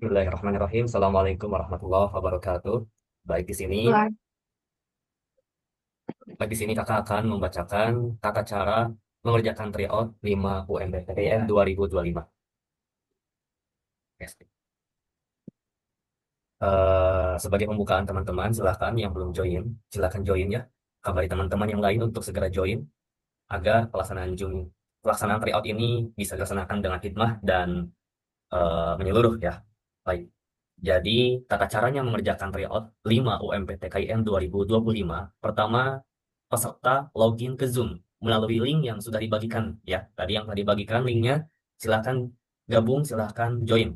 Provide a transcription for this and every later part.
Bismillahirrahmanirrahim. Assalamualaikum warahmatullahi wabarakatuh. Baik di sini, Wah, baik di sini kakak akan membacakan tata cara mengerjakan tryout 5 UMBTN 2025. Yes. Sebagai pembukaan teman-teman, silahkan yang belum join, silahkan join ya. Kabari teman-teman yang lain untuk segera join agar pelaksanaan tryout ini bisa dilaksanakan dengan hikmah dan menyeluruh ya. Baik. Jadi, tata caranya mengerjakan tryout 5 UMPTKIN 2025. Pertama, peserta login ke Zoom melalui link yang sudah dibagikan ya. Tadi yang tadi bagikan linknya, silahkan gabung, silahkan join.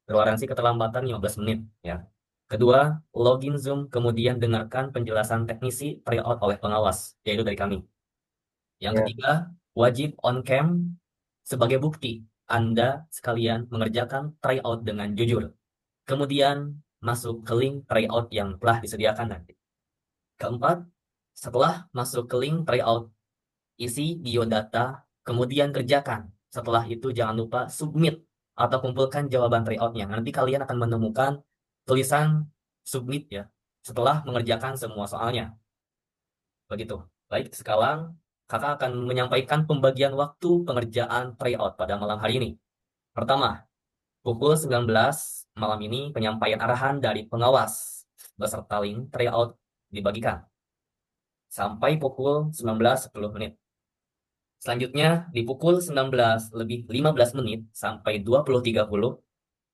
Toleransi keterlambatan 15 menit ya. Kedua, login Zoom kemudian dengarkan penjelasan teknisi tryout oleh pengawas, yaitu dari kami. Yang ya, ketiga, wajib on cam sebagai bukti Anda sekalian mengerjakan tryout dengan jujur. Kemudian masuk ke link tryout yang telah disediakan nanti. Keempat, setelah masuk ke link tryout, isi biodata, kemudian kerjakan. Setelah itu jangan lupa submit atau kumpulkan jawaban tryoutnya. Nanti kalian akan menemukan tulisan submit ya, setelah mengerjakan semua soalnya. Begitu. Baik, sekarang kakak akan menyampaikan pembagian waktu pengerjaan tryout pada malam hari ini. Pertama, pukul 19 malam ini penyampaian arahan dari pengawas beserta link tryout dibagikan sampai pukul 19.10 menit. Selanjutnya di pukul 19 lebih 15 menit sampai 20.30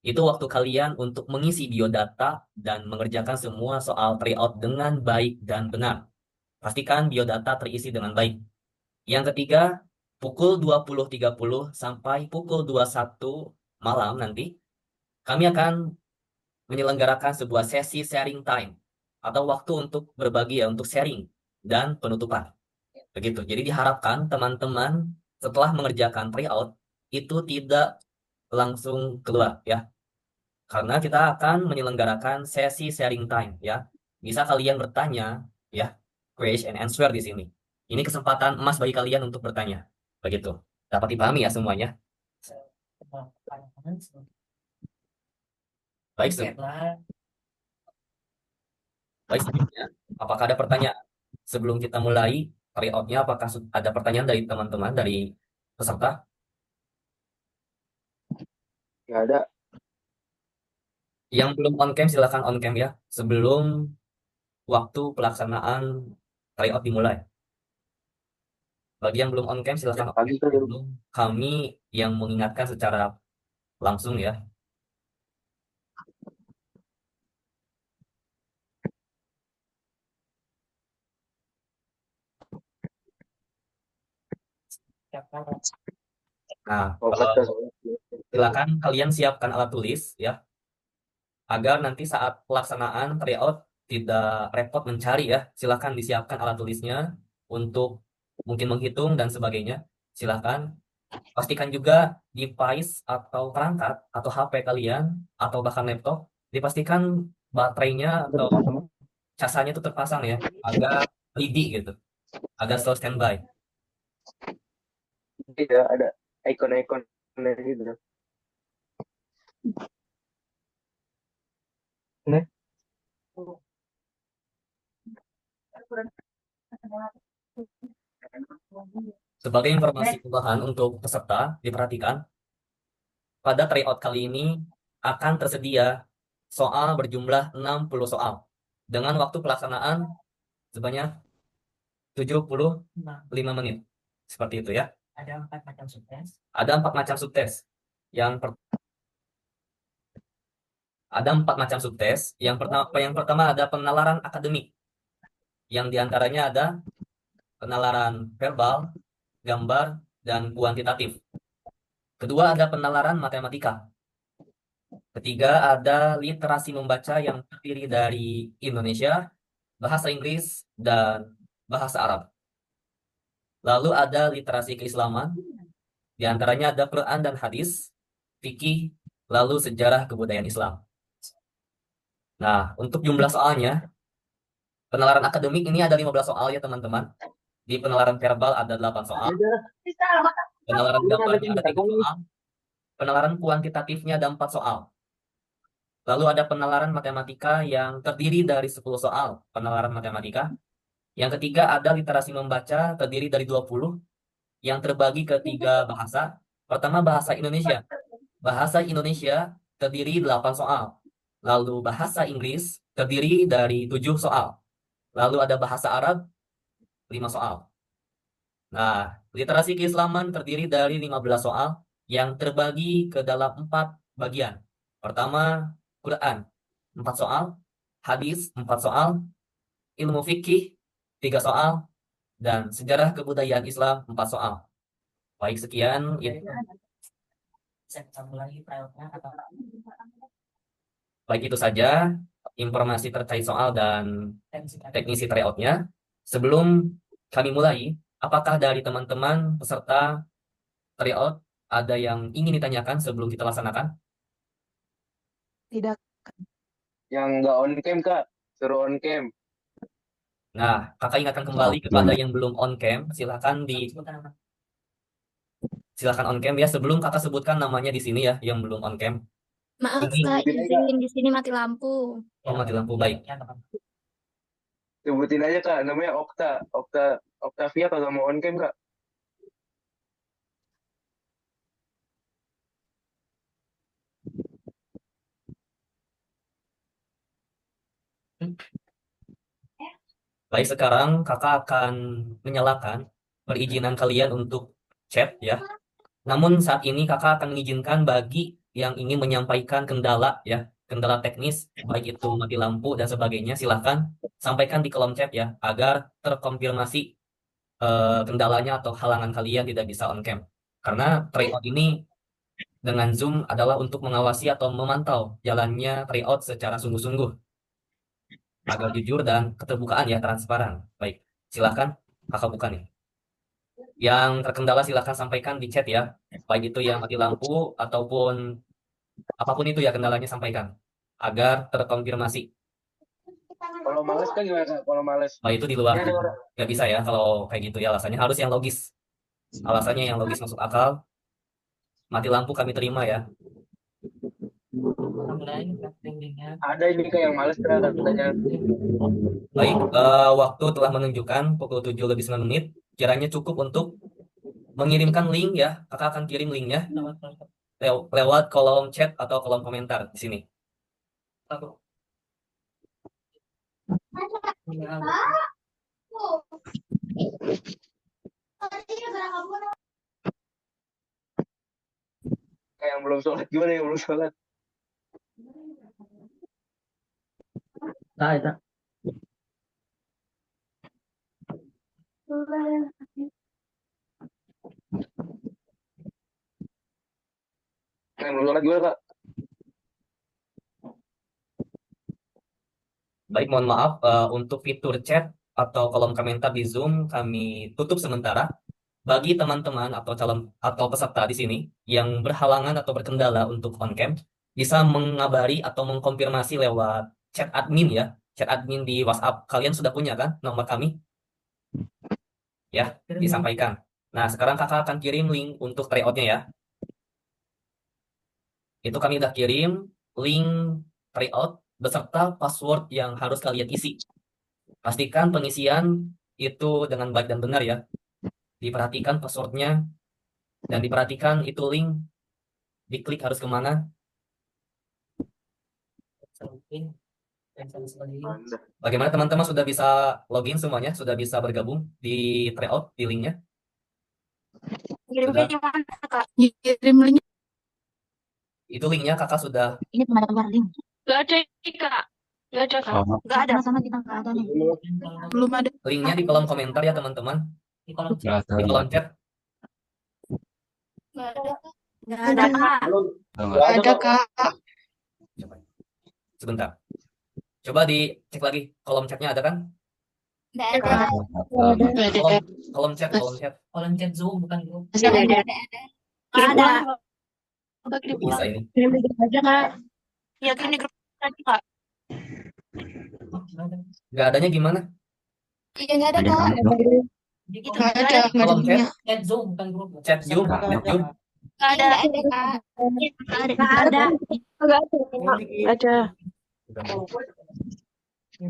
itu waktu kalian untuk mengisi biodata dan mengerjakan semua soal tryout dengan baik dan benar. Pastikan biodata terisi dengan baik. Yang ketiga, pukul 20.30 sampai pukul 21 malam nanti kami akan menyelenggarakan sebuah sesi sharing time atau waktu untuk berbagi ya, untuk sharing dan penutupan. Begitu. Jadi diharapkan teman-teman setelah mengerjakan tryout itu tidak langsung keluar ya. Karena kita akan menyelenggarakan sesi sharing time ya. Bisa kalian bertanya ya, question and answer di sini. Ini kesempatan emas bagi kalian untuk bertanya. Begitu. Dapat dipahami ya semuanya. Baik, baik selanjutnya. Apakah ada pertanyaan sebelum kita mulai tryoutnya? Apakah ada pertanyaan dari teman-teman dari peserta? nggak ada. Yang belum on cam silakan on cam ya sebelum waktu pelaksanaan tryout dimulai. Bagi yang belum on cam Ya, silakan on pagi cam tuh. sebelum kami yang mengingatkan secara langsung ya. Nah, Fokus ke soalnya. silakan kalian siapkan alat tulis ya agar nanti saat pelaksanaan tryout tidak repot mencari ya. Silakan disiapkan alat tulisnya untuk mungkin menghitung dan sebagainya. Silakan pastikan juga device atau perangkat atau HP kalian atau bahkan laptop dipastikan baterainya atau casanya itu terpasang ya agar ready gitu, agar selalu standby. Iya, ada ikon-ikon gitu. Nah, Sebagai informasi tambahan untuk peserta, diperhatikan pada tryout kali ini akan tersedia soal berjumlah 60 soal dengan waktu pelaksanaan sebanyak 75 menit. Seperti itu ya. Ada empat macam subtes. Yang per- ada empat macam subtes. Yang pertama ada penalaran akademik. Yang diantaranya ada penalaran verbal, gambar, dan kuantitatif. Kedua ada penalaran matematika. Ketiga ada literasi membaca yang terdiri dari Indonesia, bahasa Inggris, dan bahasa Arab. Lalu ada literasi keislaman, diantaranya ada Quran dan hadis, fikih, lalu sejarah kebudayaan Islam. Nah, untuk jumlah soalnya, penalaran akademik ini ada 15 soal ya teman-teman. Di penalaran verbal ada 8 soal, penalaran ini ada gambarnya ada 3 jembatan nih. soal, penalaran kuantitatifnya ada 4 soal. Lalu ada penalaran matematika yang terdiri dari 10 soal penalaran matematika. Yang ketiga ada literasi membaca terdiri dari 20 yang terbagi ke 3 bahasa. Pertama bahasa Indonesia. Bahasa Indonesia terdiri 8 soal. Lalu bahasa Inggris terdiri dari 7 soal. Lalu ada bahasa Arab 5 soal. Nah, literasi keislaman terdiri dari 15 soal yang terbagi ke dalam 4 bagian. Pertama, Quran 4 soal, hadis 4 soal, ilmu fikih 3 soal, dan sejarah kebudayaan Islam 4 soal. Baik, sekian. Baik, itu saja informasi terkait soal dan teknisi tryout-nya. Sebelum kami mulai, apakah dari teman-teman peserta tryout ada yang ingin ditanyakan sebelum kita laksanakan? Tidak. Yang nggak on cam kak, suruh on cam. Nah, kakak ingatkan kembali kepada yang belum on cam, silakan on cam ya. Sebelum kakak sebutkan namanya di sini ya, yang belum on cam. Maaf Ini Kak, izin di sini mati lampu. mati lampu, baik. Sebutin aja kak, namanya Octavia kalau mau on cam kak. Baik, sekarang kakak akan menyalakan perizinan kalian untuk chat ya. Namun saat ini kakak akan mengizinkan bagi yang ingin menyampaikan kendala ya, kendala teknis, baik itu mati lampu dan sebagainya, silahkan sampaikan di kolom chat ya, agar terkonfirmasi kendalanya atau halangan kalian tidak bisa on cam. Karena tryout ini dengan Zoom adalah untuk mengawasi atau memantau jalannya tryout secara sungguh-sungguh, agar jujur dan keterbukaan ya, transparan. Baik, silahkan kakak buka nih. Yang terkendala silahkan sampaikan di chat ya, baik itu yang mati lampu ataupun apapun itu ya kendalanya sampaikan, agar terkonfirmasi. Kalau males kan gimana kak? Kalau males. Baik, itu di luar, Ini ada orang. nggak bisa ya kalau kayak gitu ya, alasannya harus yang logis. Alasannya yang logis masuk akal. Mati lampu kami terima ya. Ada ini kak yang males kak katanya. Baik, waktu telah menunjukkan pukul 7 lebih 9 menit. Kiranya cukup untuk mengirimkan link ya. Kakak akan kirim linknya lewat kolom chat atau kolom komentar di sini. Kayak yang belum sholat gimana yang belum sholat? Nah, Yang belum sholat gimana kak? baik, mohon maaf untuk fitur chat atau kolom komentar di Zoom kami tutup sementara. Bagi teman-teman atau calon atau peserta di sini yang berhalangan atau berkendala untuk on cam, bisa mengabari atau mengkonfirmasi lewat chat admin ya. Chat admin di WhatsApp kalian sudah punya kan nomor kami? Ya, disampaikan. Nah, sekarang kakak akan kirim link untuk tryout-nya ya. Itu kami udah kirim link tryout beserta password yang harus kalian isi. Pastikan pengisian itu dengan baik dan benar ya. Diperhatikan passwordnya dan diperhatikan itu link diklik harus kemana. Bagaimana teman-teman sudah bisa login semuanya? Sudah bisa bergabung di tryout di linknya? Kirimnya Sudah. di mana Kak? Kirim linknya. Itu linknya kakak sudah. Ini belum ada keluar link. Gak ada Kak. Gak ada Kak. Gak ada. Sama kita nggak ada nih. Belum ada. Linknya di kolom komentar ya teman-teman. Di kolom chat. Gak ada. Nggak ada. Nggak Nggak ada kak. Coba. Sebentar. Coba dicek lagi kolom chatnya ada kan? Gak ada. Kolom chat. Kolom chat Zoom bukan grup. Masih ada. Gak ada. Bisa ini. Kirim link aja kak. Ya kirim di grup aja Kak. Nggak adanya gimana? Iya gak ada Kak. Nggak ada. Nggak ada Kolom linknya. chat Zoom bukan grup. Chat Zoom. Gak Nggak ada, Kak. Nggak ada. Ada.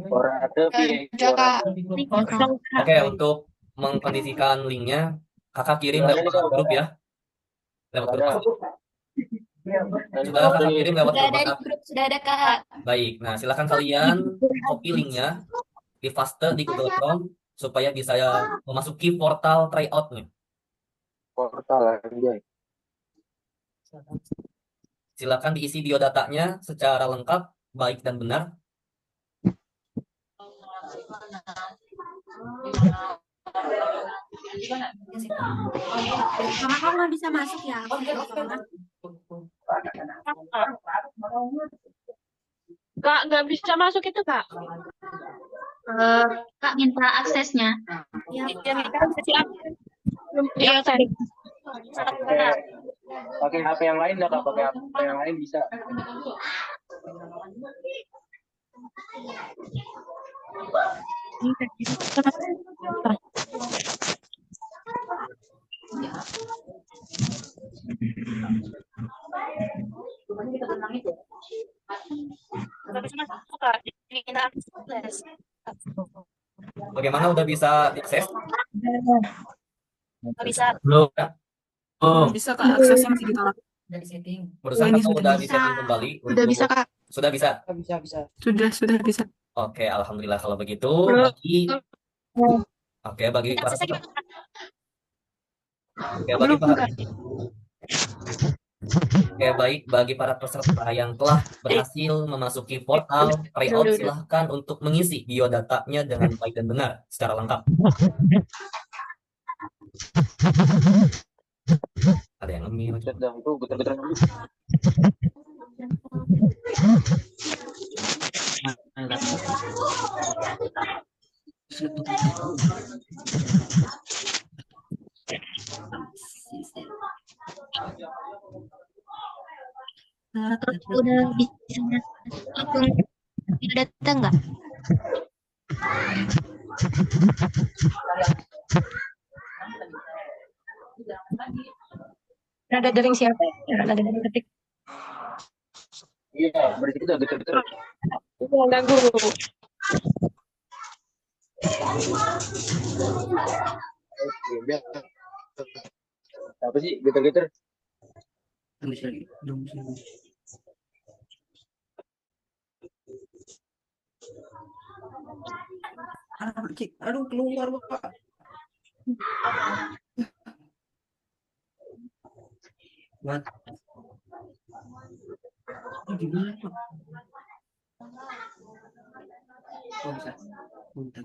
Orade Nggak piye ada, Kak. orade. Oke, untuk mengkondisikan linknya, kakak kirim Nggak ada nih, lewat Kak. grup ya. Lewat Nggak grup ada. WhatsApp. Dan Sudah nggak ada kakak nih. kirim lewat Sudah grup ada di WhatsApp. grup, sudah ada, Kak. Baik, nah silakan kalian copy linknya, di paste di Google Chrome supaya bisa memasuki portal tryout-nya. Portal anjay. Silakan diisi biodatanya secara lengkap, baik dan benar. Kakak nggak bisa masuk ya? Kak, nggak bisa masuk itu, Kak. Kak minta aksesnya. Iya, Kak. Iya, kan. Pakai HP yang lain nggak, Kak? Pakai HP yang lain bisa. Nggak bisa masuk, Kak. Diminta akses. Bagaimana udah bisa diakses? Nggak bisa. Belum. Bisa, Kak. Aksesnya masih ditolak. Barusan Ini kakak sudah udah bisa. disetting kembali. Udah bisa, Kak. Sudah bisa. Sudah bisa. Oke, alhamdulillah kalau begitu. Belum. Bagi para Aksesnya gimana, Kak? Oke, bagi para peserta yang telah berhasil memasuki portal tryout, Udah. silahkan untuk mengisi biodatanya dengan baik dan benar secara lengkap. Ada yang ngemil. Buset dah, itu getar-getar dulu. Udah bisa langsung datang nggak? Ada jaring siapa? Ya, ada jaring ketik. Iya, berisik udah getar-getar. Ganggu. Udah. Apa sih getar-getar? Aduh, keluar, Pak. What? Ini gimana, Pak? Oh, bisa. Bentar.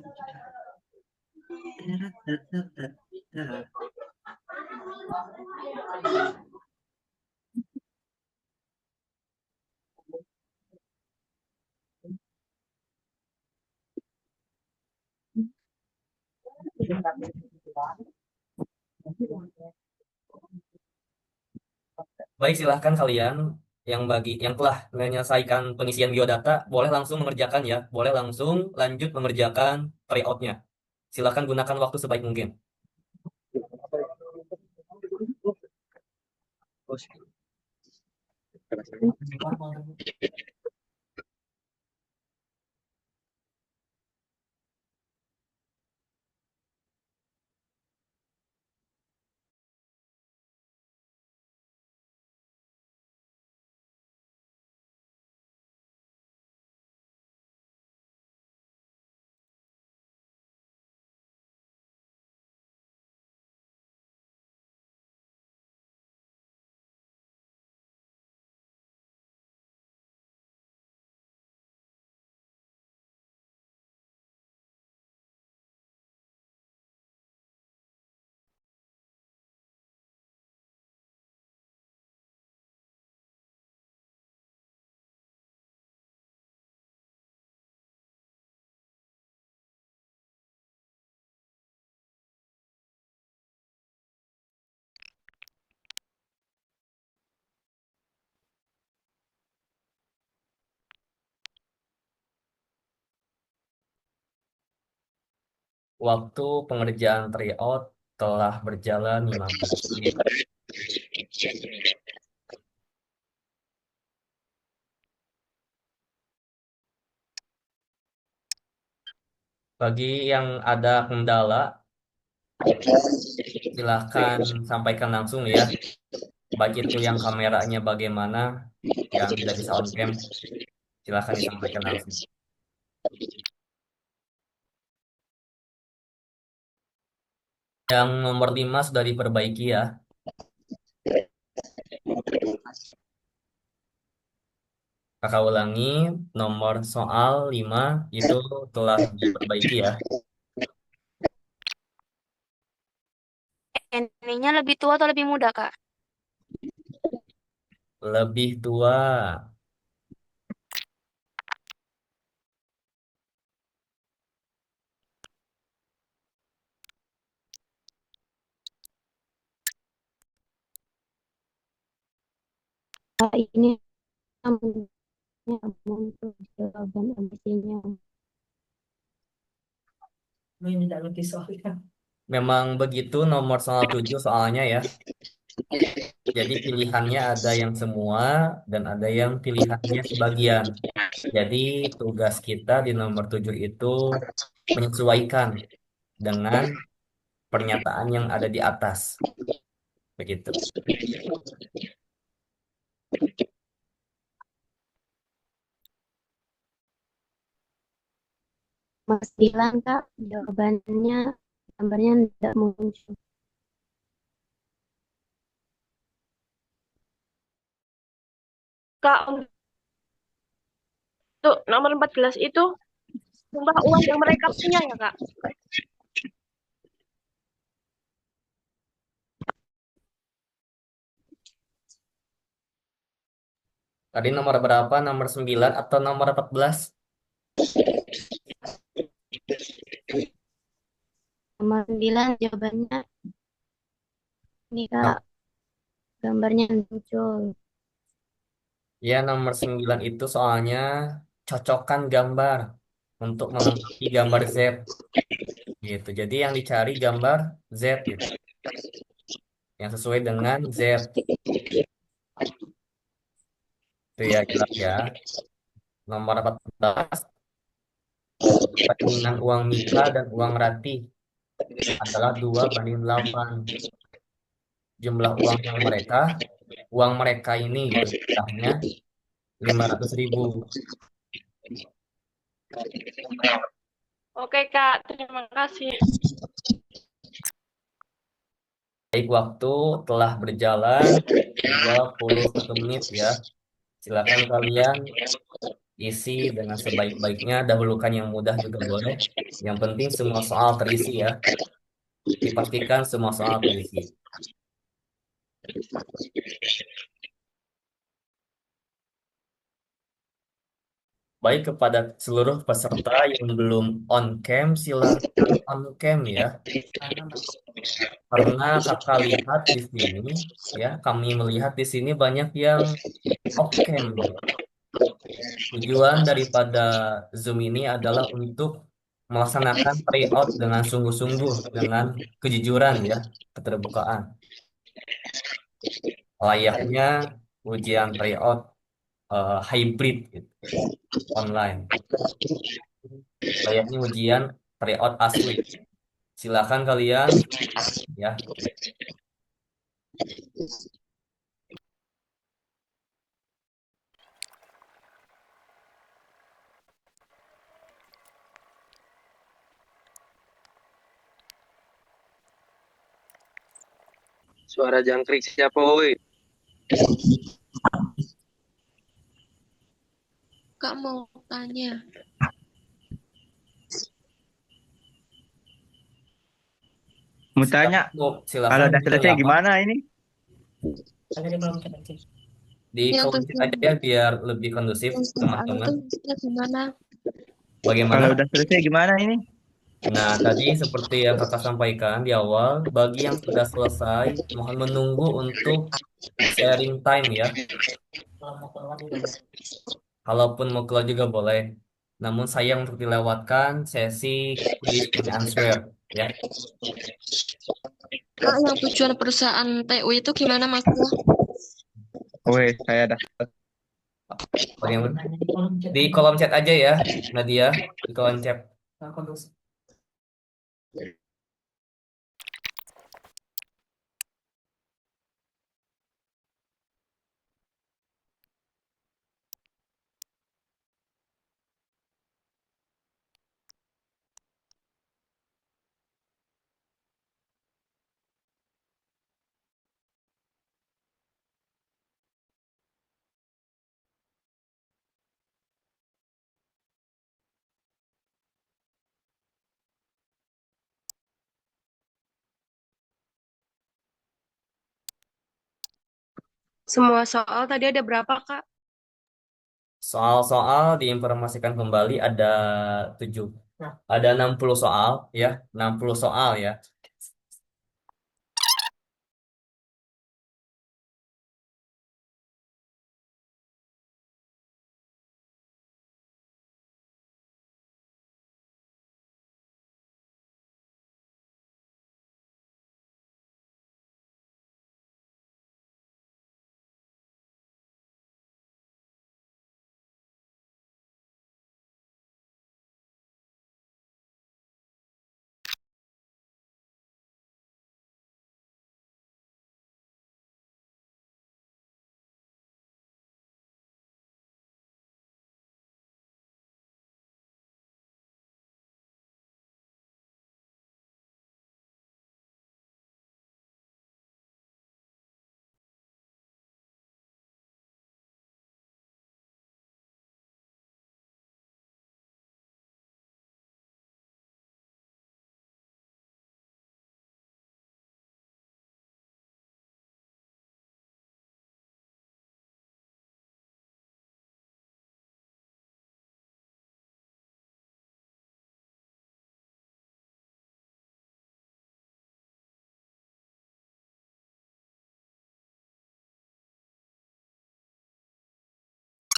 Baik, silahkan kalian yang telah menyelesaikan pengisian biodata boleh langsung mengerjakan ya, boleh langsung lanjut mengerjakan tryout-nya. Silahkan gunakan waktu sebaik mungkin. Waktu pengerjaan tryout telah berjalan 15 menit. Bagi yang ada kendala, silahkan sampaikan langsung ya. Baik itu yang kameranya bagaimana, yang tidak bisa on cam, silahkan disampaikan langsung. Yang nomor 5 sudah diperbaiki ya. Kakak ulangi, nomor soal 5 itu telah diperbaiki ya. Ininya lebih tua atau lebih muda, Kak? Lebih tua. Ini namanya untuk jawaban ABC-nya. Ini tidak ngerti soalnya. Memang begitu nomor soal 7 soalnya ya. Jadi pilihannya ada yang semua dan ada yang pilihannya sebagian. Jadi tugas kita di nomor 7 itu menyesuaikan dengan pernyataan yang ada di atas. Begitu. Mas Dilan, Kak, jawabannya gambarnya tidak muncul. Kak, untuk nomor 14 itu jumlah uang yang mereka punya ya, Kak? Tadi nomor berapa? Nomor 9 atau nomor 14? Nomor 9 jawabannya ini, Kak, gambarnya muncul. Ya, nomor 9 itu soalnya cocokkan gambar untuk melengkapi gambar Z. Gitu. Jadi yang dicari gambar Z gitu. Yang sesuai dengan Z. Itu ya jelas ya. Nomor 14, perbandingan uang Mika dan uang Ratih adalah 2:8. Jumlah uang mereka ini gitu, jumlahnya 500.000. Oke, Kak. Terima kasih. Baik, waktu telah berjalan 21 menit ya. Silakan kalian isi dengan sebaik-baiknya, dahulukan yang mudah juga boleh. Yang penting semua soal terisi ya. Dipastikan semua soal terisi. Baik, kepada seluruh peserta yang belum on cam, silakan on cam ya. Karena kakak lihat di sini, ya, kami melihat di sini banyak yang off cam. Tujuan daripada Zoom ini adalah untuk melaksanakan tryout dengan sungguh-sungguh, dengan kejujuran ya, keterbukaan. Layaknya ujian tryout hybrid gitu, online. Layaknya ujian tryout asli. Silakan kalian ya. Suara jangkrik siapa, woi? Kak mau tanya. Mau tanya, Silakan kalau udah berikan selesai apa? gimana ini? Di kolom chat aja ya, biar lebih kondusif teman-teman. Gimana? Bagaimana? Kalau udah selesai gimana ini? Nah, tadi seperti yang kakak sampaikan di awal, bagi yang sudah selesai, mohon menunggu untuk sharing time ya. Kalaupun mau keluar juga boleh. Namun sayang untuk dilewatkan sesi quiz and answer ya. Kak, yang tujuan perusahaan TU itu gimana, Mas? Weh, saya dah. Bagaimana? Di kolom chat aja ya, Nadia. Di kolom chat. Semua soal tadi ada berapa, Kak? Soal-soal diinformasikan kembali ada 7. Ada 60 soal ya, 60 soal ya.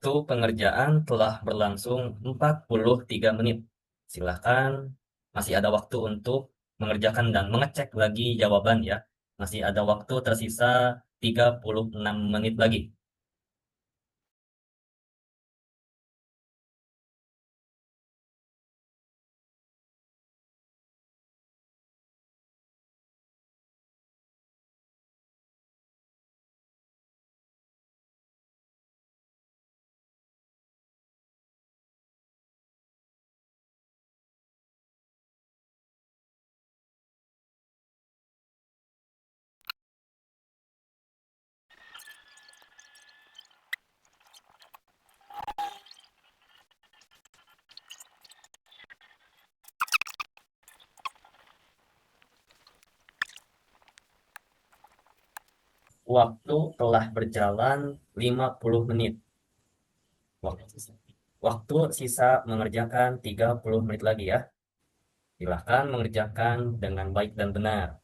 Waktu pengerjaan telah berlangsung 43 menit. Silakan, masih ada waktu untuk mengerjakan dan mengecek lagi jawaban ya. Masih ada waktu tersisa 36 menit lagi. Waktu telah berjalan 50 menit. Waktu sisa mengerjakan 30 menit lagi ya. Silahkan mengerjakan dengan baik dan benar.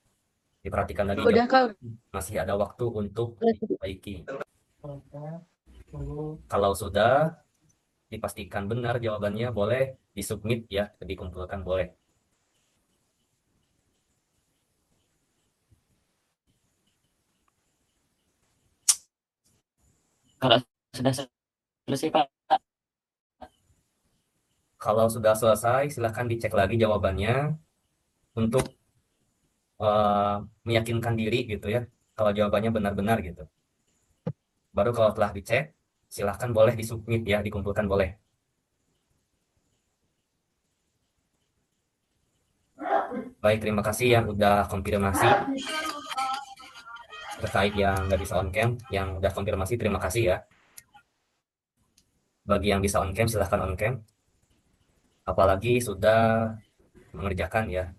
Diperhatikan lagi Udah, Kak. masih ada waktu untuk diperbaiki. Kalau sudah dipastikan benar jawabannya, boleh disubmit ya, dikumpulkan boleh. Kalau sudah selesai, Pak. Kalau sudah selesai, silahkan dicek lagi jawabannya untuk meyakinkan diri gitu ya, kalau jawabannya benar-benar gitu. Baru kalau telah dicek, silahkan boleh disubmit ya, dikumpulkan boleh. Baik, terima kasih yang udah konfirmasi terkait yang nggak bisa on cam, yang udah konfirmasi terima kasih ya. Bagi yang bisa on cam, silahkan on cam. Apalagi sudah mengerjakan ya.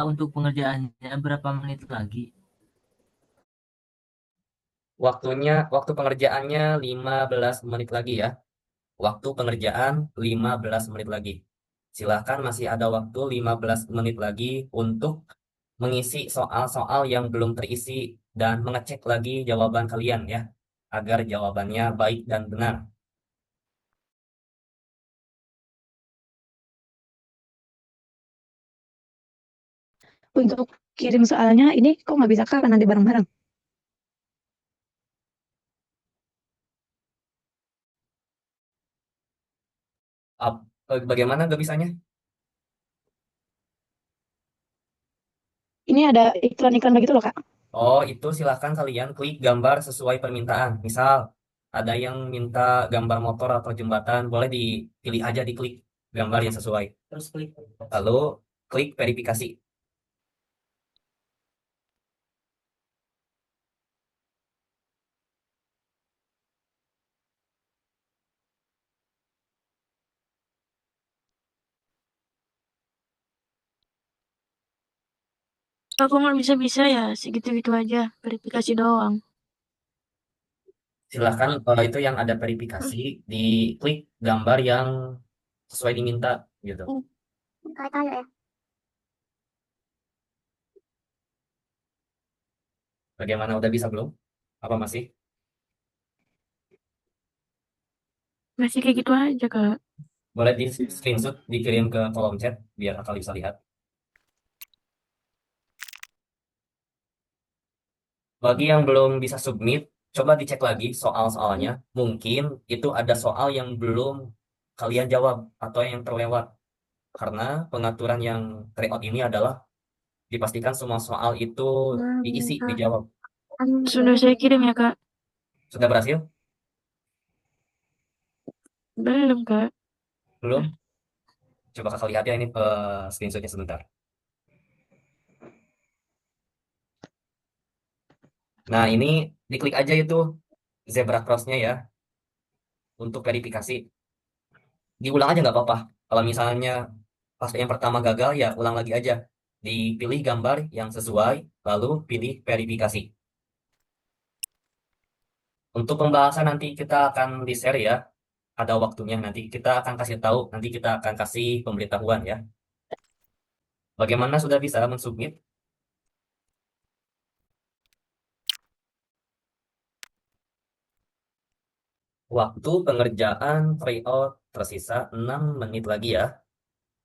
untuk pengerjaannya berapa menit lagi? Waktu pengerjaannya 15 menit lagi ya. Waktu pengerjaan 15 menit lagi. Silahkan masih ada waktu 15 menit lagi untuk mengisi soal-soal yang belum terisi dan mengecek lagi jawaban kalian ya, agar jawabannya baik dan benar. Untuk kirim soalnya ini kok nggak bisa kapan nanti bareng-bareng? Bagaimana gak bisanya? Ini ada iklan-iklan begitu loh, Kak. Oh, itu silahkan kalian klik gambar sesuai permintaan. Misal, ada yang minta gambar motor atau jembatan, boleh dipilih aja, diklik gambar yang sesuai. Terus klik. Lalu, klik verifikasi. Aku nggak bisa-bisa ya, segitu-gitu aja, verifikasi doang. Silahkan, kalau itu yang ada verifikasi, diklik gambar yang sesuai diminta, gitu. Kayak ya. Bagaimana, udah bisa belum? Apa masih? Masih kayak gitu aja, Kak. Boleh di screenshot, dikirim ke kolom chat, biar kakak bisa lihat. Bagi yang belum bisa submit, coba dicek lagi soal-soalnya. Mungkin itu ada soal yang belum kalian jawab atau yang terlewat. Karena pengaturan yang tryout ini adalah dipastikan semua soal itu diisi, dijawab. Sudah saya kirim ya, Kak. Sudah berhasil? Belum, Kak. Belum? Coba kakak lihat ya ini screenshotnya sebentar. Nah, ini diklik aja itu zebra cross-nya ya untuk verifikasi. Diulang aja nggak apa-apa. Kalau misalnya pas yang pertama gagal ya ulang lagi aja. Dipilih gambar yang sesuai, lalu pilih verifikasi. Untuk pembahasan nanti kita akan di-share ya. Ada waktunya nanti kita akan kasih tahu, nanti kita akan kasih pemberitahuan ya. Bagaimana sudah bisa mensubmit? Waktu pengerjaan tryout tersisa 6 menit lagi ya.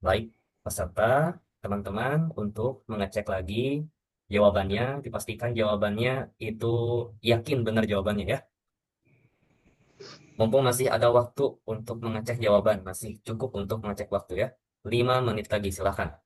Baik, peserta, teman-teman untuk mengecek lagi jawabannya, dipastikan jawabannya itu yakin benar jawabannya ya. Mumpung masih ada waktu untuk mengecek jawaban, masih cukup untuk mengecek waktu ya. 5 menit lagi, silahkan.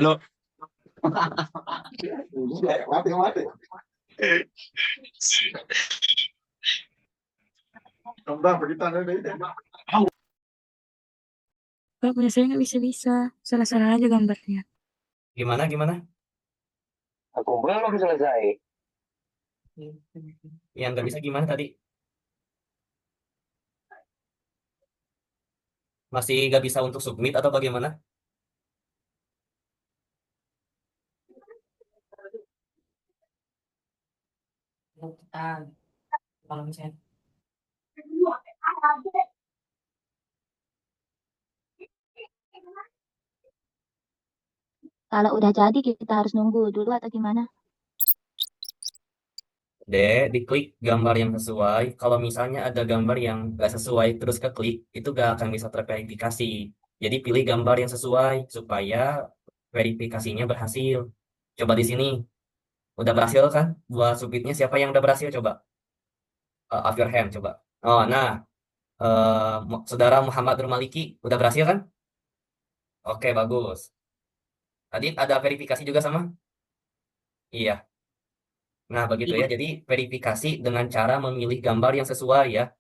Halo. Kak, punya saya nggak bisa-bisa. Salah-salah aja gambarnya. Gimana? Aku belum selesai. Yang nggak bisa gimana tadi? Masih nggak bisa untuk submit atau bagaimana? Kalau misalnya Kalau udah jadi kita harus nunggu dulu atau gimana? Diklik gambar yang sesuai. Kalau misalnya ada gambar yang nggak sesuai terus keklik, itu nggak akan bisa terverifikasi. Jadi pilih gambar yang sesuai supaya verifikasinya berhasil. Coba di sini, udah berhasil kan? Buat submitnya siapa yang udah berhasil? Coba, up your hand, coba. Oh, nah, saudara Muhammad Nurmaliki udah berhasil kan? Oke, bagus. Tadi ada verifikasi juga sama? Iya. Nah, begitu ya. Jadi verifikasi dengan cara memilih gambar yang sesuai ya.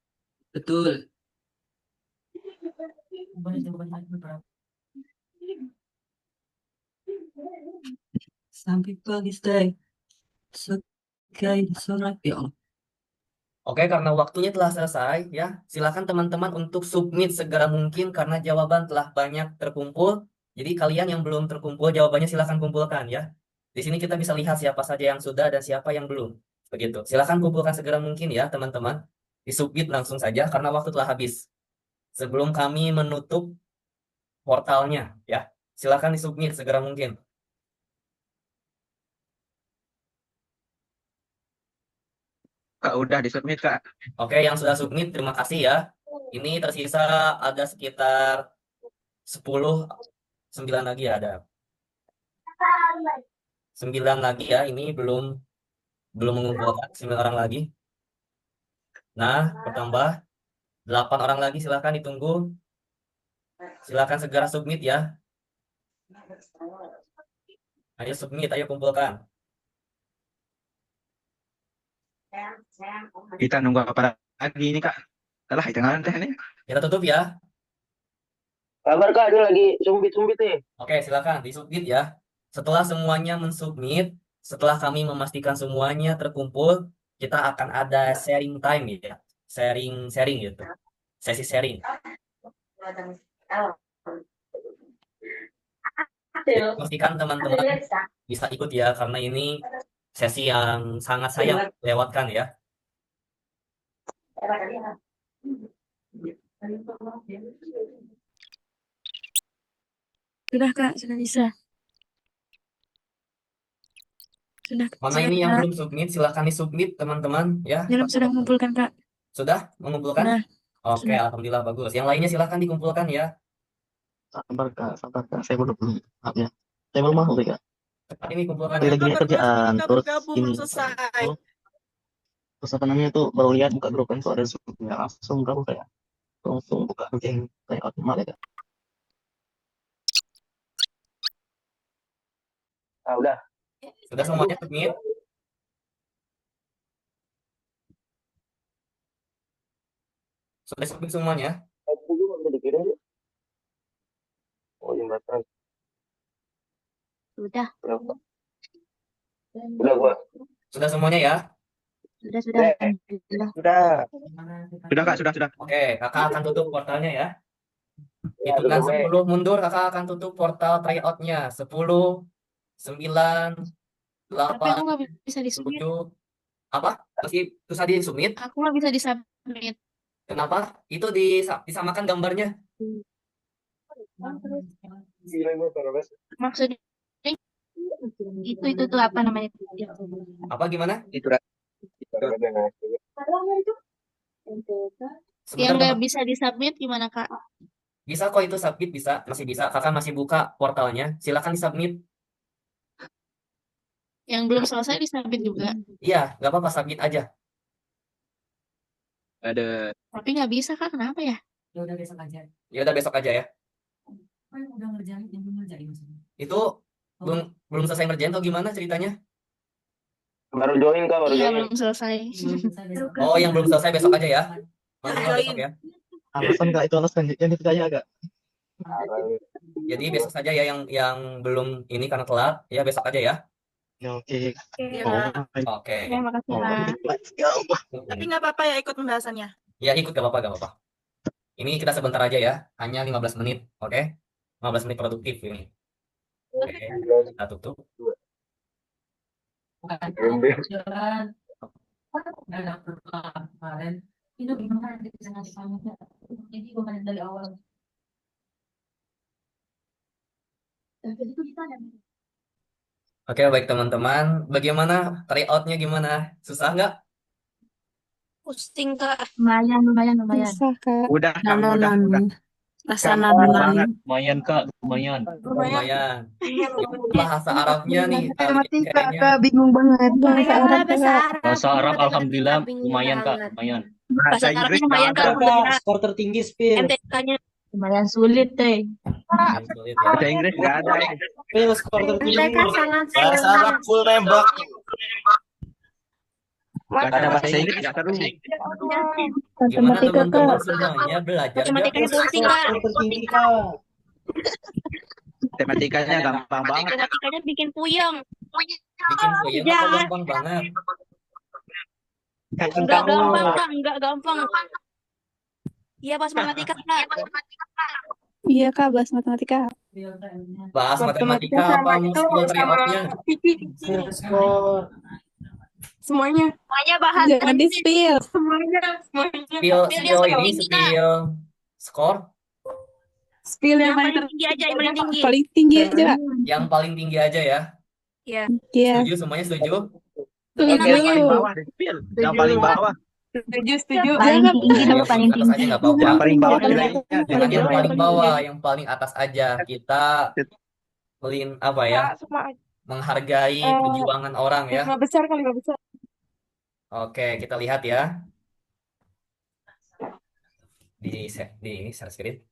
Betul. Sampai pagi stay. Sekai sorak ya Allah. Oke, karena waktunya telah selesai ya. Silakan teman-teman untuk submit segera mungkin karena jawaban telah banyak terkumpul. Jadi kalian yang belum terkumpul jawabannya silakan kumpulkan ya. Di sini kita bisa lihat siapa saja yang sudah dan siapa yang belum. Begitu. Silakan kumpulkan segera mungkin ya, teman-teman. Disubmit langsung saja karena waktu telah habis. Sebelum kami menutup portalnya ya. Silakan disubmit segera mungkin. Kak, udah disubmit, Kak. Oke, yang sudah submit terima kasih ya. Ini tersisa ada sekitar 10, 9 lagi ya ada. 9 lagi ya, ini belum mengumpulkan 9 orang lagi. Nah, bertambah 8 orang lagi, silakan ditunggu. Silakan segera submit ya. Ayo submit, ayo kumpulkan. Kita nunggu apa lagi ini, Kak? Alah, jangan teh nih. Kita tutup ya. Kabar Kak, dia lagi sumbit-sumbit nih. Oke, silakan disubmit ya. Setelah semuanya mensubmit, setelah kami memastikan semuanya terkumpul, kita akan ada sharing time ya. Sharing gitu. Sesi sharing. Jadi, pastikan teman-teman bisa ikut ya karena ini sesi yang sangat saya lewatkan ya. Sudah Kak, sudah bisa. Sudah, Mana sudah ini yang Kak. belum submit, silakan disubmit teman-teman ya. Sudah mengumpulkan Kak. Sudah mengumpulkan? Sudah. Oke, Sudah. alhamdulillah bagus. Yang lainnya silakan dikumpulkan ya. Sabar, Kak. Saya belum, maaf ya. Saya belum masuk, Kak. Cepat ini kumpulkan Lagi ya. lihat kerjaan, terus ini. Terus apa namanya tuh, baru lihat buka grup kan tuh ada Zoom-nya. Langsung kamu kayak, langsung buka yang kayak otomatis ya, Kak. Ah, udah. Sudah semuanya submit? Sudah submit semuanya? Itu juga bisa dikirim yuk. Oh, jembatan. Sudah, Berapa? Udah gua. Sudah semuanya ya? sudah. Alhamdulillah. Udah. Sudah, Kak, sudah. Oke, kakak akan tutup portalnya ya. Ya, Hitungan tutup, 10 mundur, kakak akan tutup portal tryout-nya. 10, 9, Tapi aku 8, nggak bisa disubmit. 7. Apa? Masih susah disubmit? Aku nggak bisa disubmit. Kenapa? Itu disamakan gambarnya. Gila, gua parah banget. Maksudnya Itu tuh apa namanya? Apa gimana? Itu, Kak. Parah banget. Sebentar, yang nggak Kakak. bisa disubmit gimana Kak? Bisa kok itu submit, bisa. Masih bisa. Kakak masih buka portalnya. Silakan disubmit. Yang belum selesai disubmit juga. Iya, nggak apa-apa, submit aja. Ada. Tapi nggak bisa Kak, kenapa ya? Ya udah besok aja. Ya udah besok aja ya. Oh, yang udah ngerjain, yang belum ngerjain maksudnya. Itu belum selesai ngerjain atau gimana ceritanya? Baru join Kak, baru Iya join. belum selesai. Belum selesai besok. Oh, yang belum selesai besok aja ya. Maksimal besok ya. Alasan, Kak, itu alasan yang dipercaya, Kak. Jadi besok saja ya yang belum ini karena telat. Ya besok aja ya. Ya, oke. Oke. Terima kasih Kak. Let's go. Tapi nggak apa-apa ya ikut pembahasannya. Ya ikut gak apa-apa, gak apa-apa. Ini kita sebentar aja ya. Hanya 15 menit. Oke. 15 menit produktif ini. Oke. Kita tutup. Jalan. Ada program kemarin. Itu gimana nanti bisa ngasih tahunya? Jadi bukan dari awal. Oke, baik teman-teman. Bagaimana tryout-nya gimana? Susah nggak? Pusing Kak. Lumayan. Bisa Kak. Udah, Kak, udah. Laksanakan. Lumayan, Kak, lumayan. Lumayan. Bahasa Arabnya nih. Kayaknya. Bingung banget. Bahasa Arab Kak. Bahasa Arab alhamdulillah lumayan, Kak, lumayan. Bahasa Arabnya lumayan Kak. Skor tertinggi Spil. MTK-nya Lumayan sulit deh. Sulit ya. Bahasa Inggris nggak ada. Spil skor tertinggi. sangat Bahasa Arab full nembak. Gak ada bahasa Inggris, gak seru. Gimana Matematika, teman-teman Kak. semuanya belajar gak? Matematikanya pusing, Kak. tertinggi Kak. Matematikanya gampang banget. Matematikanya bikin puyeng. Bikin puyeng apa gampang banget? Enggak gampang, Kak. Enggak gampang. Iya, pas matematika, Kak. Iya, Kak, bahas matematika. Bahas matematika apa skill tryout-nya? Skor. Semuanya. Semuanya bahas. Jangan di-spill. Semuanya. Skill ini skill skor Spill Yang paling tinggi aja, yang paling tinggi. Paling tinggi aja, Kak. yang paling tinggi aja ya. Iya. Iya. Setuju semuanya setuju? Yang paling Setuju. bawah di spill. Yang paling bawah. Setuju. Jangan, Paling tinggi dulu, Yang paling atas tinggi. aja nggak apa-apa. Yang paling bawah Paling nilainya. Jangan yang bawah. paling bawah, yang paling atas aja. Kita apa ya? Menghargai perjuangan orang ya. Lima besar kali, lima besar. Oke, kita lihat ya di share screen.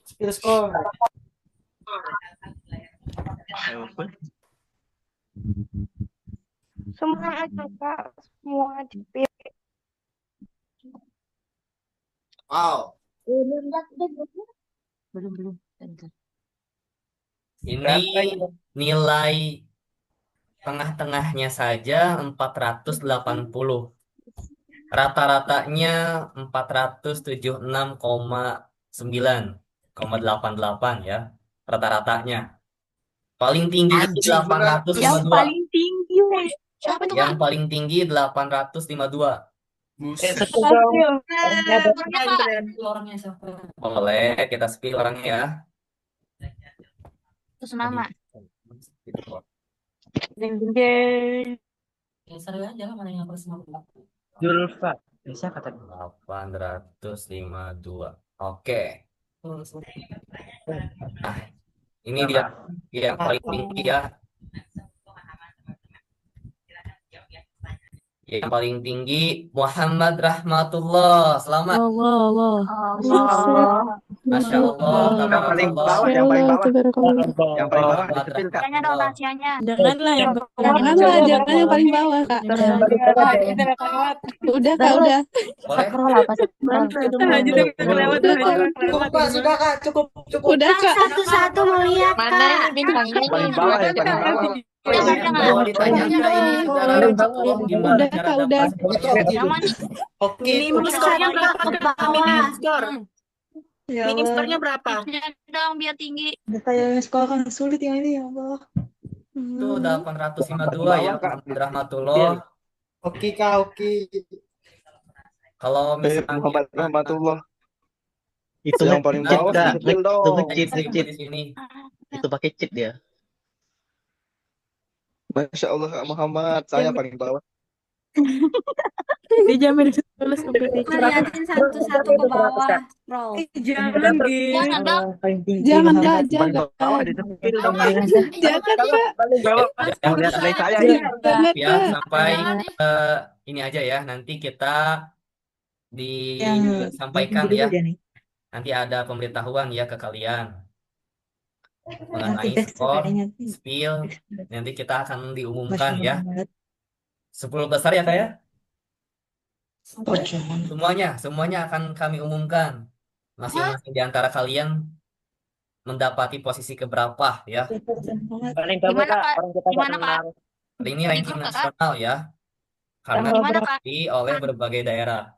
Spill skor. Semua aja, Kak. Semua di Wow. Belum. Ini nilai tengah-tengahnya saja 480. Rata-ratanya 476,9,88 ya. Rata-ratanya. Paling tinggi Anjing, berat. 852. Yang paling tinggi, weh. Siapa tuh, Yang Kak? paling tinggi 852. Buset. Orangnya siapa? Boleh kita spill orangnya ya. Terus nama. Ya, seru aja lah, mana yang harus mau. Julfa. Bisa kata 852. Oke. Nah, ini dia yang paling tinggi ya. Yang paling tinggi Muhammad Rahmatullah. Selamat. Allah. Masya Allah. Yang paling Tabarakallah. bawah, yang paling bawah. Tabarakallah. Yang paling bawah di Muhammad spill, Kak. Rahasianya dong, Rahmatullah. rahasianya. Janganlah yang Janganlah, jangan yang paling bawah, Kak. Udah, Kak, udah. Boleh? Cukup Kak, sudah Kak, cukup. Udah, Kak. Satu-satu mau lihat, Kak. Yang paling bawah, yang paling bawah. Mau ditanyakan ini secara langsung gimana Udah, cara Kak, udah. dapat Yang mana? Oke. Skornya berapa ke bawah? Minim skornya berapa? Dong, biar tinggi. kayak sekolah kan sulit yang ini, ya Allah. itu 852 ya Muhammad Rahmatullah. Oke Kak, oke. Kalau misalnya Muhammad Rahmatullah. Itu Yang paling cheat, bawah Kak. spill Itu dong. nge-cheat. di sini. Itu pakai cheat dia. Masya Allah, Kak Muhammad. Saya paling bawah. Dijamin lulus kompetisi. Ngeliatin satu-satu ke bawah. Roll. Jangan, Gi. Jangan dong. Jangan, Kak, Paling jangan. bawah di spill dong. Jangan, Kak. Yang lihat nilai saya Jadi, ini. Jangan, ya Kak. sampai ini aja ya. Nanti kita disampaikan ya. Nanti ada pemberitahuan ya ke kalian mengenai skor, spill. Nanti kita akan diumumkan ya. 10 besar ya Kak ya. Semuanya akan kami umumkan. Masing-masing di antara kalian mendapati posisi keberapa ya. Gimana, Kak? Gimana, Kak? Ini ranking Ikut, Kak? nasional ya. Karena Gimana, Kak? di oleh berbagai daerah.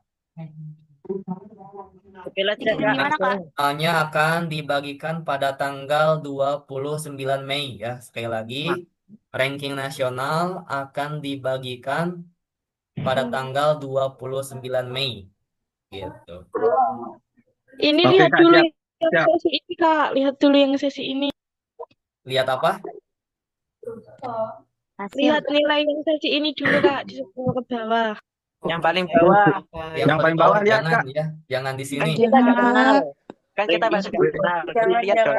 Gimana, Kak? Hanya akan dibagikan pada tanggal 29 Mei ya. Sekali lagi, ranking nasional akan dibagikan pada tanggal 29 Mei. Gitu. Ini Oke, lihat Kak, dulu siap, yang siap. sesi ini, Kak. Lihat dulu yang sesi ini. Lihat apa? Lihat nilai yang sesi ini dulu, Kak. Di sebelah ke bawah. Yang paling bawah. Yang paling bawah lihat, jangan Kak. ya, jangan di sini. Kan kita masih kenal. Lihat dong.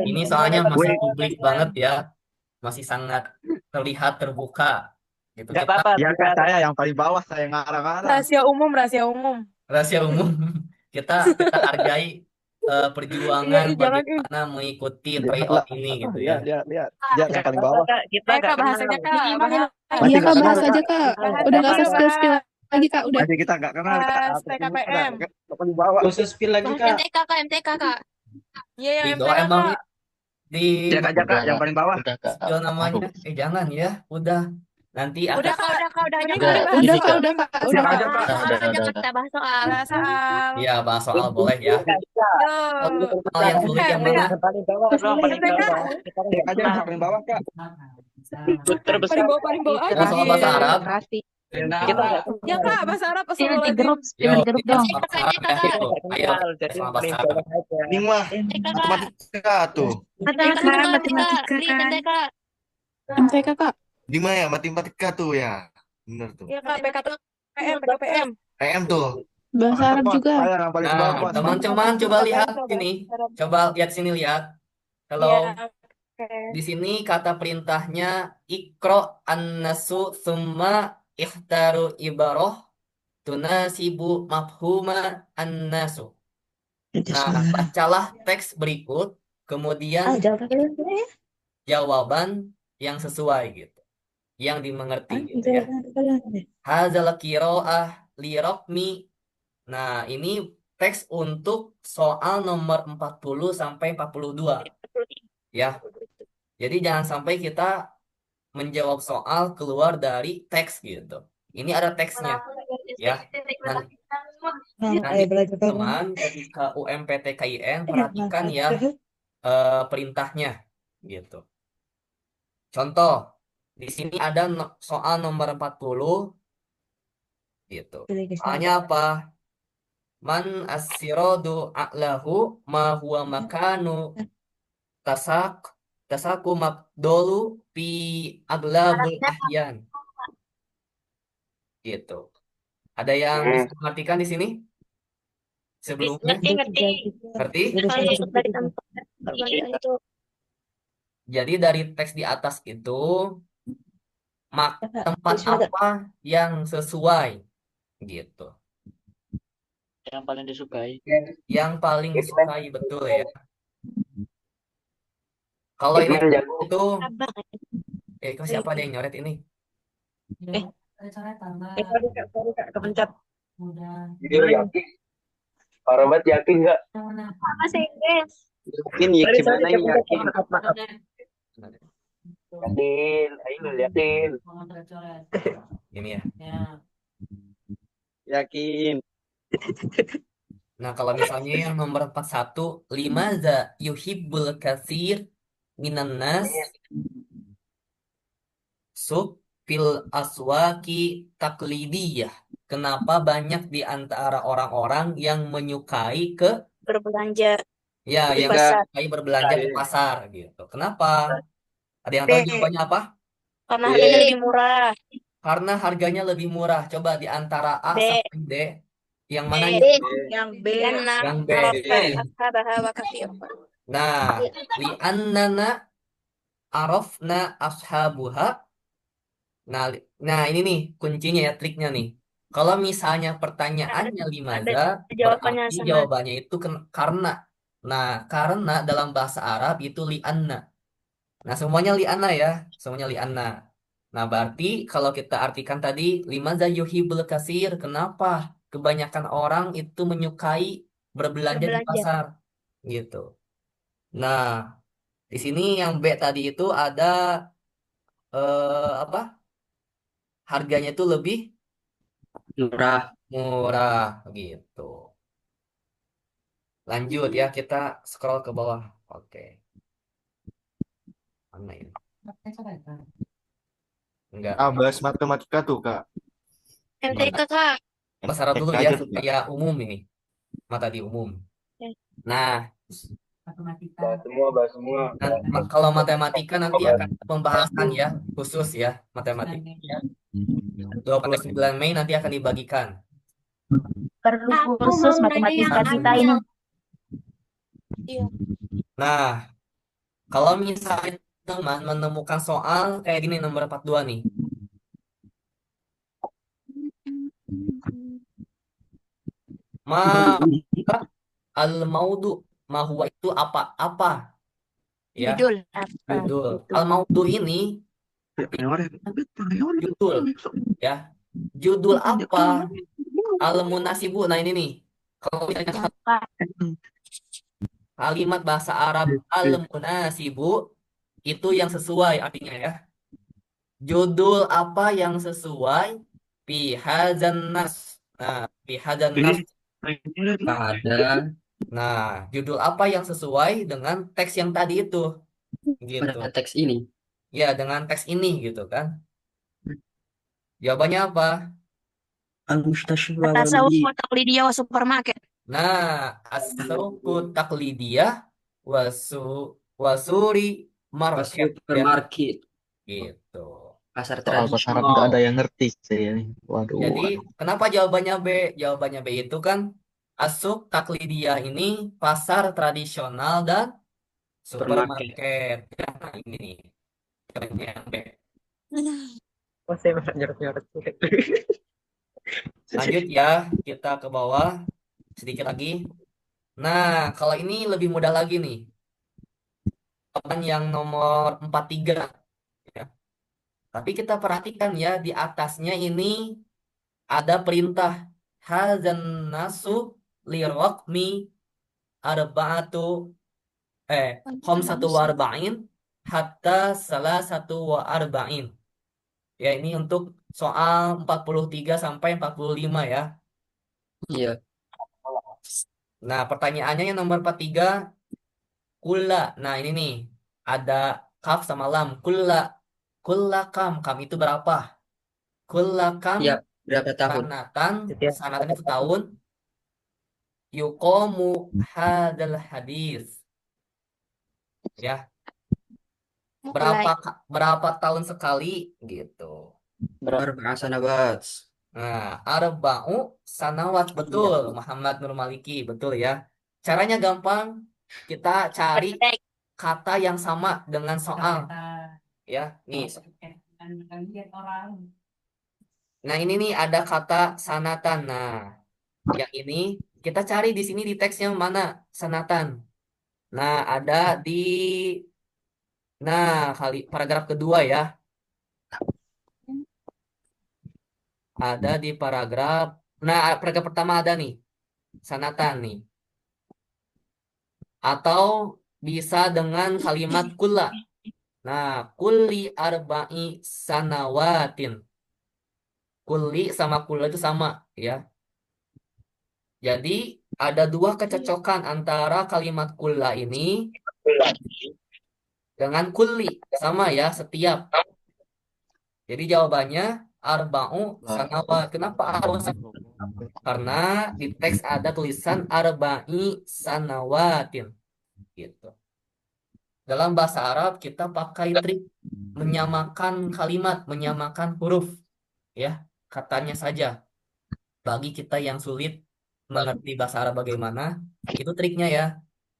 Ini soalnya masih publik banget ya. Masih sangat terlihat terbuka. Gitu. Gak Kita apa-apa. Ya, Kak, saya yang paling bawah. Saya ngarang-ngarang. Rahasia umum, rahasia umum. rahasia umum. Kita hargai perjuangan jangan bagaimana mengikuti Lihat tryout lah. ini gitu Lihat, ya. lihat. Lihat yang paling bawah. Kak, kita Kak, nggak bahasanya kenal. Kak, Masih Iya nggak Kak, kenal, bahas Kak. aja Kak. bahas Udah apa gak usah Kak? spill-spill lagi Kak, udah. Masih kita nggak kenal, Kak. Bahas Aku paling bawah dah. TKPM. Aku paling bawah. Gak usah spill lagi, Bahas Kak. MTK Kak, MTK Kak. Iya, ya Itu MTK emang Kak. di Cek aja, Kak, yang paling bawah. Udah, Kak. spill namanya. Jangan ya. Udah. Nanti Udah akan Kak, udah Mending Udah, mending bahas Udah ini, Kak, Kak. udah Kak, bahas udah Siap Kak. aja, Kak. soal Udah, aja udah. Kak, kita bahas soal. bahas soal. ya bahas soal boleh ya. Soal yang sulit yang mana? Yang paling bawah dong, paling MTK. bawah. Kita kan Cek nggak aja yang kenal. paling bawah, Kak. Terbesar. Paling bawah Oh, soal bahasa Arab. Kita nggak kenal. Ya Kak, bahasa Arab Spill di Astagfirullahaladzim. grup, spill Yo, di grup kita dong. soal bahasa Arab ya. Kita Yuk, nggak ayo kenal, jadi soal yang bahasa paling Arab. bawah aja. Ini mah MTK Kak. matematika tuh. MTK Kak, MTK, matematika Li kan. MTK. MTK Kak. Di mana ya? Matematika tuh ya. Bener tuh. Ya Kak, PKPM. PM tuh. Bahasa Arab juga. Saya yang paling Nah, bawah. teman-teman coba lihat sini. Coba lihat sini, lihat. Halo. Iya, oke. Di sini kata perintahnya ikro an-nasu summa ikhtaru ibaroh tunasibu mafhuma an-nasu. Nah, bacalah teks berikut, kemudian jawaban yang sesuai gitu, yang dimengerti gitu ya. Hazal qiraah li raqmi. Nah, ini teks untuk soal nomor 40 sampai 42 ya. Jadi jangan sampai kita menjawab soal keluar dari teks gitu. Ini ada teksnya ya. Nanti teman ketika UMPT KIN perhatikan ya perintahnya gitu. Contoh, di sini ada soal nomor 40 gitu. Soalnya apa? Man as-siradu a'lahu ma huwa makanu tasaku mabdolu fi aglabul ahyan gitu. Ada yang bisa mengartikan di sini sebelumnya? Ngerti? Jadi dari teks di atas itu tempat apa yang sesuai gitu. Yang paling disukai. Yang paling disukai, betul ya. Kalau ini itu kok siapa ada yang nyoret ini? Sorry Kak, kepencet. Udah. Iya, yakin. Parah banget, yakin nggak? Apa sih, guys? Yakin ya gimana yang yakin? Yakin, ayo yakin. Ini ya. Yakin. Nah, kalau misalnya yang nomor 41, limaza yuhibbul katsir minan nas sub fil aswaki taklidiyah. Kenapa banyak di antara orang-orang yang menyukai Berbelanja yang pasar. menyukai berbelanja di pasar gitu. Kenapa? Ada yang tahu jawabannya apa? Karena harganya lebih murah. Karena harganya lebih murah. Coba di antara A B. sampai D, yang mana B. Yang B. Yang B. Ashabaha wa kathira. Nah, li'annana arafna ashabuha. Nah, ini nih kuncinya ya, triknya nih. Kalau misalnya pertanyaannya limaza, jawabannya berarti sama. jawabannya itu karena. Nah, karena dalam bahasa Arab itu li'anna. Nah, semuanya li'anna ya, semuanya li'anna. Nah, berarti kalau kita artikan tadi limaza yuhibbul katsir, kenapa kebanyakan orang itu menyukai berbelanja di pasar gitu. Nah, di sini yang B tadi itu ada apa? Harganya itu lebih murah gitu. Lanjut ya, kita scroll ke bawah. Oke. Mana ini? Enggak. Bahas matematika tuh, Kak. MTK Kak. Bahasa Arab dulu TK ya, aja tuh, Kak. supaya umum ini. Mata di umum. Nah, Bahas semua. nah, kalau matematika nanti akan pembahasan ya, khusus ya, matematika. 29 Mei nanti akan dibagikan. Perlu khusus matematika kita ini. Iya. Nah, kalau misalnya teman menemukan soal kayak gini nomor 42 nih. Ma al-maudu Mahua itu apa? Apa? Ya, Judul. judul. Al-maudu ini judul. Ya, judul apa? Al-munasibu. Nah ini nih. Kalau misalnya kalimat bahasa Arab al-munasibu itu yang sesuai artinya ya. Judul apa yang sesuai fi hadzan nas. Nah, fi hadzan nas. Pada Nah, judul apa yang sesuai dengan teks yang tadi itu gitu. pada teks ini. Ya, dengan teks ini gitu kan. Jawabannya apa? Al-mustashfa wal Tasawuf badi. taklidiyah wa supermarket. Nah, as-suqu taqlidiyah wasuri market ya. Supermarket. Gitu. Pasar Soal bahasa Arab nggak tradisional. ada yang ngerti saya nih. Waduh, Jadi, waduh. kenapa jawabannya B? Jawabannya B itu kan as-suq taklidiyah ini pasar tradisional dan Supermarket. supermarket. Ya, nah ini nih. Jawabannya yang B. Oh, saya malah nyorot-nyorot. Lanjut ya, kita ke bawah sedikit lagi. Nah, kalau ini lebih mudah lagi nih. Jawaban yang nomor 43 ya. Tapi kita perhatikan ya, di atasnya ini ada perintah hadzan nasu liraqmi arba'atu khamsatu wa arba'in hatta salasatu wa arba'in. Ya, ini untuk soal 43 sampai 45 ya. Iya. Nah, pertanyaannya yang nomor 43 kulla. Nah, ini nih ada kaf sama lam. Kulla kam itu berapa? Kulla kam Iya, berapa tahun? sanatan itu tahun. Yuqamu hadzal hadis. Ya, berapa tahun sekali gitu. Berapa sanabat? Nah, arba'u sanawat betul, Muhammad Nur Maliki betul ya. Caranya gampang, kita cari kata yang sama dengan soal. Ya, nih. Nah, ini nih ada kata sanatan. Nah, yang ini kita cari di sini di teksnya mana sanatan. Nah, ada di paragraf kedua ya. Ada di paragraf. Nah, paragraf pertama ada nih. Sanatan nih. Atau bisa dengan kalimat kulla. Nah, kulli arba'i sanawatin. Kulli sama kulla itu sama ya. Jadi ada dua kecocokan antara kalimat kulla ini dengan kulli. Sama ya, setiap. Jadi jawabannya arba'u sanawat. Kenapa arba'u sanawat? Karena di teks ada tulisan arba'i sanawatin. Gitu. Dalam bahasa Arab kita pakai trik menyamakan kalimat, menyamakan huruf. Ya, katanya saja. Bagi kita yang sulit mengerti bahasa Arab bagaimana, itu triknya ya.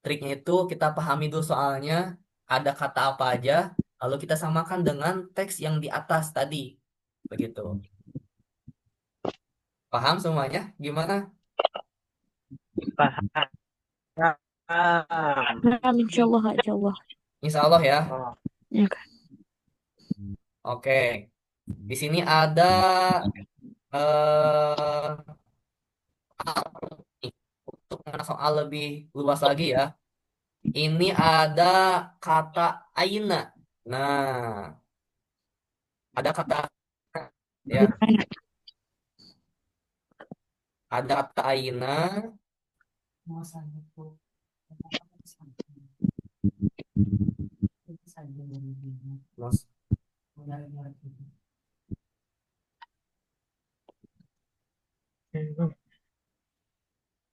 Triknya itu kita pahami dulu soalnya ada kata apa aja, lalu kita samakan dengan teks yang di atas tadi. Begitu. Paham semuanya? Gimana? Paham. Paham, insya Allah, insya Allah. Insya Allah ya. Ya kan. Oke. Di sini ada untuk soal lebih luas lagi ya. Ini ada kata aina. Nah, ada kata ya. Ada kata aina.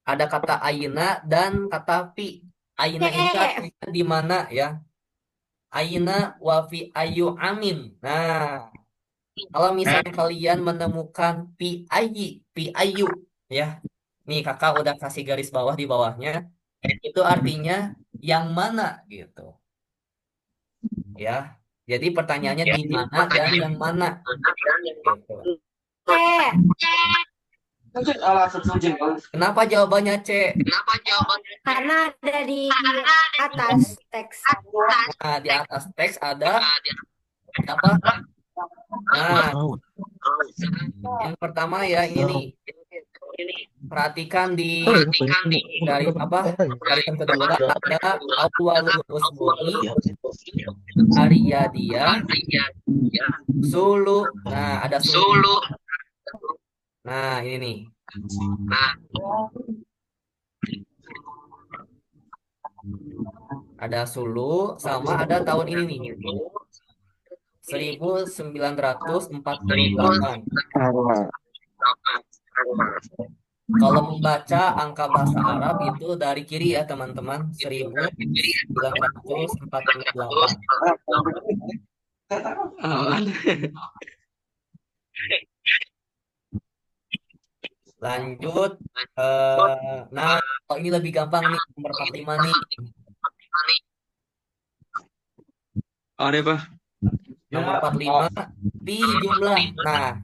Ada kata aina dan kata fi. Aina itu artinya di mana ya? Aina wa fi ayu amin. Nah, kalau misalnya kalian menemukan fi ayu ya. Nih kakak udah kasih garis bawah di bawahnya. Itu artinya yang mana gitu. Ya. Jadi pertanyaannya di mana dan yang mana. Gitu. Kenapa jawabannya C? Karena ada di atas teks. Nah, di atas teks ada apa? Nah, yang pertama ya ini nih. Perhatikan dari apa? Barisan kedua ada awalul usbu'i Arya dia Sulu. Nah, ada Sulu. Nah, ini nih. Ada Sulu sama ada tahun ini nih. 1948. Kalau membaca angka bahasa Arab itu dari kiri ya teman-teman. 1948. Lanjut. Nah, kalau ini lebih gampang nih. Nomor 45 nih. Ada apa? Nomor 45 di jumlah. Nah,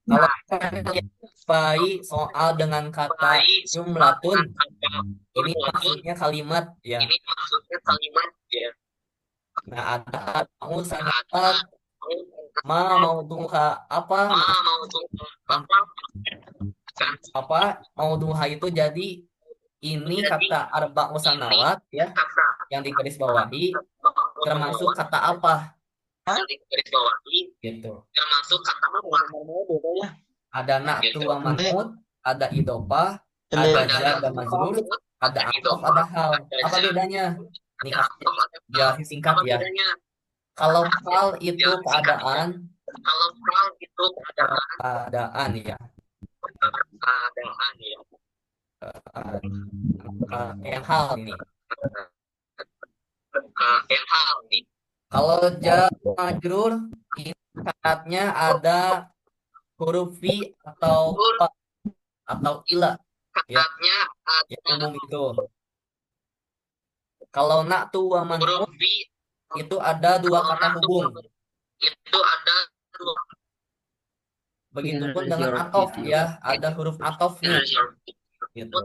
kalau kalian jumpai soal dengan kata jumlatun, ini maksudnya kalimat ya. Nah, ada musannatat maudhuha apa? Maudhuha itu jadi ini kata arba musanawat ya yang digaris bawahi termasuk kata apa? Gitu. Ada na'tu wa man'ut, ada idopah, ada jar dan majrur, ada atof, ada hal. Apa bedanya? Nih ya singkat ya. Kalau hal itu keadaan ya. Yang hal ini. Kalau jar majrur ini syaratnya ada huruf fi atau ila ya yang umum itu. Kalau na'tu wa man'ut itu ada dua kata hubung. Begitupun dengan atof ya, ada huruf atofnya gitu.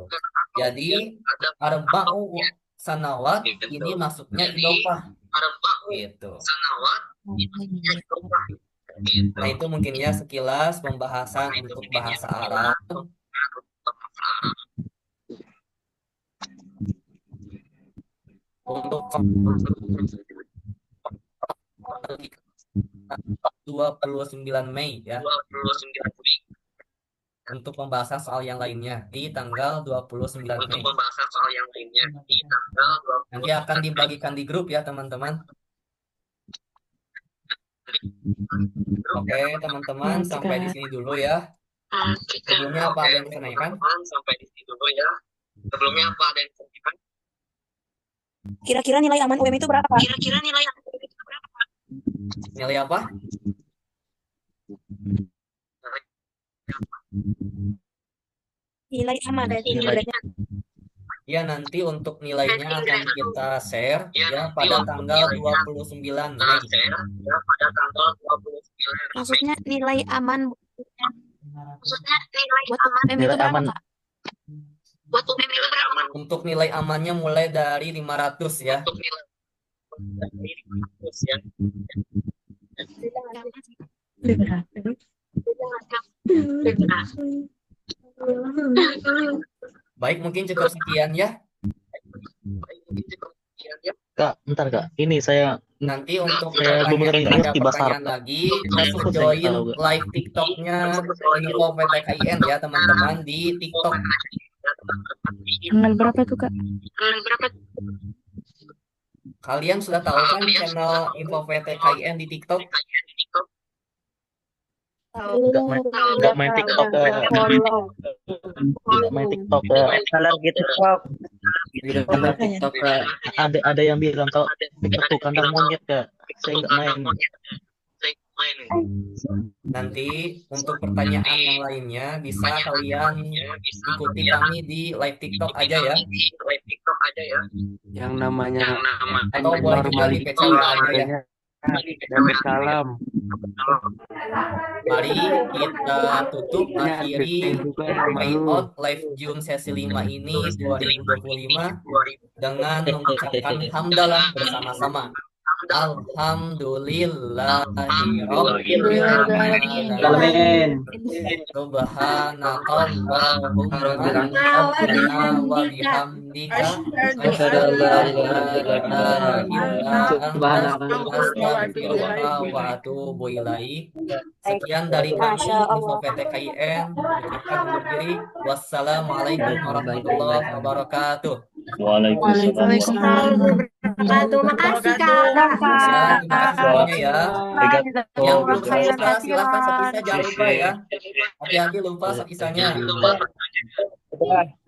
Jadi arba'u sanawat ini masuknya idofah gitu. Nah, itu mungkin ya sekilas pembahasan untuk bahasa Arab. Untuk 29 Mei ya. Untuk pembahasan soal yang lainnya di tanggal 29 Mei. Nanti akan dibagikan di grup ya teman-teman. Oke teman-teman, sampai di sini dulu ya. Sebelumnya apa ada yang ditanyakan? Kira-kira nilai aman UM itu berapa? Nilai apa? Nilai aman. Ya, nanti untuk nilainya akan kita share ya pada tanggal 29 Mei. Maksudnya nilai aman. Buat UM itu Nilai berapa, aman. Kak? Buat UM itu berapa? Untuk nilai amannya mulai dari 500 ya. Baik, mungkin cukup sekian ya. Kak, bentar Kak. Ini saya Nanti untuk bener-bener pertanyaan, nggak ada ngerti bahasa pertanyaan Arab. lagi, langsung join live TikToknya Info PTKIN ya teman-teman di TikTok. Tanggal berapa tuh, Kak? Kalian sudah tahu kan channel Info PTKIN di TikTok? Nggak main TikTok Kak. Nggak main TikTok Kak. Salah gitu kok. Video TikTok Kak. Ada yang bilang kalau TikTok tuh kandang monyet Kak. Saya nggak main. Nanti untuk pertanyaan yang lainnya bisa kalian ikuti kami di live TikTok aja ya. Yang namanya Atau boleh juga di PCW aja ya. Dapat salam. Mari kita tutup akhiri tryout live Zoom sesi 5 ini 2025 dengan mengucapkan hamdalah bersama-sama. Alhamdulillahirabbil alamin. Subhanakallahumma wa bihamdika asyhadu an la ilaha illa anta astaghfiruka wa atubu ilaik. Sekian dari kami Info PTKIN. Ucapkan undur diri. Wassalamualaikum warahmatullahi wabarakatuh. Waalaikumsalam. Terima kasih Kak. Ya, terima kasih semuanya ya. Yang belum bisa silahkan sepisah, jangan lupa ya. Hati-hati lupa sepisahnya.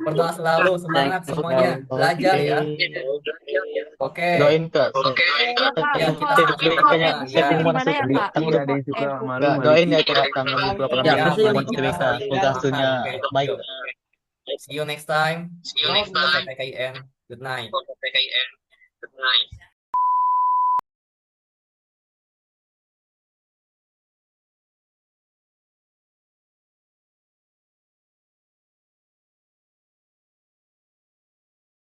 Berdoa selalu, semangat semuanya. Belajar ya. Oke. Doain Kak. Ya, kita setting Doain ya Kak tanggal 28 Ya, Maret bisa tugasnya baik. See you next time. PTKIN. Good night.